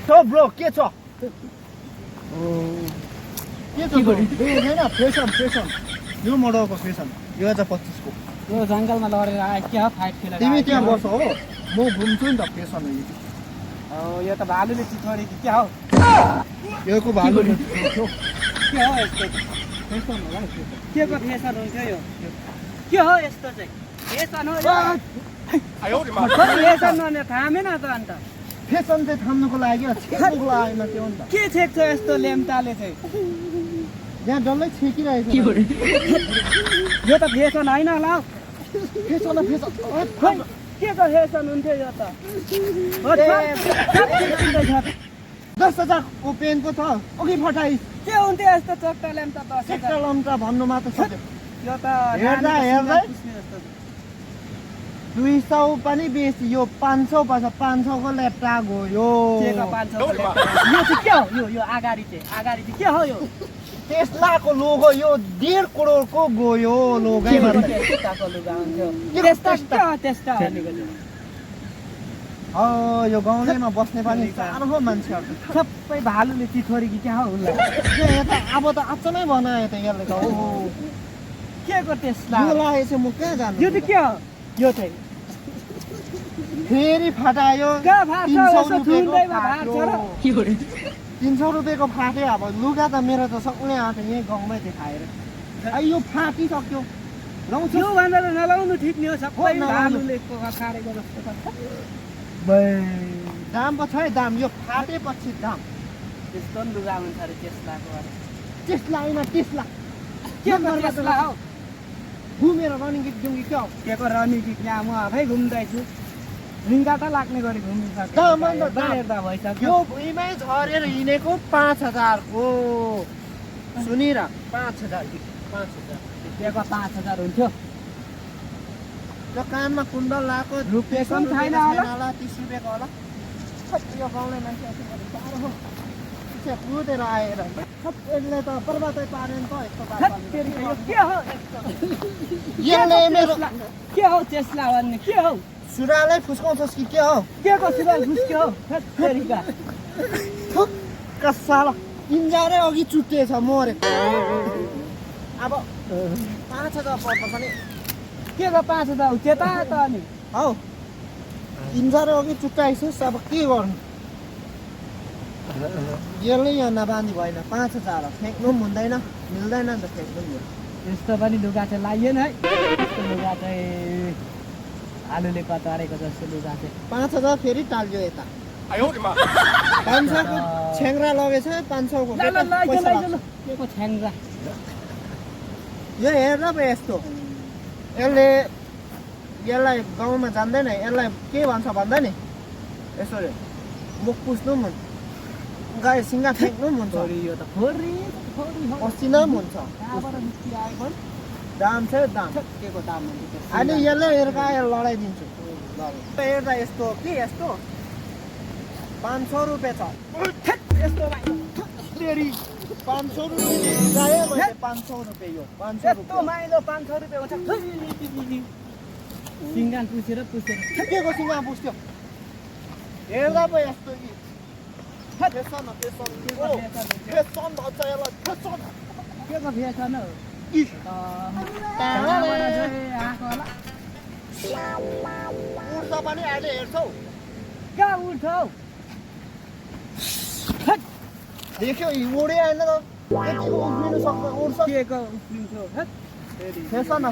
छ ब्रो के छ के छ होइन फेसन यो मोडलको फेसन 2025 को यो जङ्गलमा लडेर आए के हो फाइट खेलेर तिमी त्यहाँ बस हो म घुम्छु नि त फेसन हो यो त भालुले चिथोरी कि के हो यो को भालु के हो यस्तो फेसन होला के को फेसन हुन्छ यो के हो यस्तो चाहिँ फेसन हो फेसन भने थामेन त अन्त फेसन चाहिँ थाम्नुको लागि छेक्नुको लागि मात्रै हो नि त के छेक्छ यस्तो लेम्टाले चाहिँ यहाँ डल्लै छेकिरहेको यो त फेसन होइन होला फेसन के को फेसन हुन्थ्यो यो त 10,000 को पेनको छ अघि फटाइस के हुन्थ्यो यस्तो चट्टा ल्याम्टा 10,000 लम्टा भन्नु मात्र सक्यो यो त हेर्दा 200 पनि बेसी यो 500 पर्छ 500 को ल्याप्टा गयो के को 500 को ल्याप्टा यो चाहिँ के हो यो अगाडि चाहिँ के हो यो टेस्लाको लोगो यो 1.5 करोडको गयो लोगै मात्रै टेस्लाको लुगा हुन्थ्यो टेस्टा यो गाउँलेमा बस्ने पनि सानो मान्छेहरु सबै भालुले चिथोरी कि क्या हो यता अब त अचम्मै बनायो त यसले त ओहो के को टेस्ला यो लागेछ म कहाँ जानु यो चाहिँ के हो यो चाहिँ फेरि फटायो 300 रुपियाँको फाट्यो अब लुगा त मेरो त सक्ने आँट यही गाउँमै देखाएर यो फाटिसक्यो यो भन्दा त नलाउनु ठिक नि हो सबै भालुले खारेको जस्तो दाम पो छ है दाम यो फाटेपछि दाम त्यस्तो नि लुगा हुन्छ अरे टेस्ला होइन टेस्ला के टेस्ला हो घुमेर रनिङ गीत जाउँ कि क्या हो के को रनिङ गीत यहाँ म आफै घुम्दैछु रिङ्गा त लाग्ने गरी घुमिसक्यो हेर्दा भइसक्यो यो भुइँमै झरेर हिँडेको 5,000 को सुनिर 5,000 के को 5,000 हुन्थ्यो त्यो कानमा कुण्डल लाएको रुपियाँ छैन होला 30 रुपियाँको होला यो गाउँले मान्छे साह्रो हो कुदेर आएर यसले त पर्वतै पारेन त यस्तो के हो टेस्ला भन्ने के हो सुरालै फुस्काउँछस् कि के हो के को सुराल फुस्क्यो कसाला इन्जारै अघि चुट्टिएछ मरे अब 5,000 पर्छ पनि के को 5,000 त्यता त अनि हौ इन्जारै अघि चुट्टाइछस् अब के गर्नु यसले यहाँ नबाँधी भएन 5,000 फ्याँक्नु पनि हुँदैन मिल्दैन नि त फ्याँक्नु पनि यस्तो पनि लुगा चाहिँ लाइएन है यस्तो लुगा चाहिँ आलुले कतारेको जस्तो लुगा चाहिँ 5,000 फेरि टाल्यो यता 500 को छ्याङ्रा लगेछ 500 को के को छ्याङ्रा यो हेर्दा पो यस्तो यसलाई गाउँमा जान्दैन यसलाई के भन्छ भन्दा नि यसो मुख पुस्नु पनि हुन्छ गाई सिङ्गा फ्याँक्नु पनि हुन्छ यो त पसिना पनि हुन्छ दाम छ दाम के को दाम हुन्छ अनि यसले हिर्काएर लडाइदिन्छु हेर्दा यस्तो के यस्तो 500 रुपियाँ छ यस्तो 500 रुपियाँ 500 रुपियाँ यो 500 यस्तो माइलो 500 रुपियाँ हुन्छ सिङ्गान पुसेर के को सिङ्गा पुस्यो हेर्दा पो यस्तो कि फेसन भन्छ यसलाई फेसन के को फेसन हो उड्छ पनि अहिले हेर्छौ कहाँ उड्छौ देख्यो उडे होइन त उफ्रिनु सक्छ उड्छ के को उफ्रिन्छौ फेसन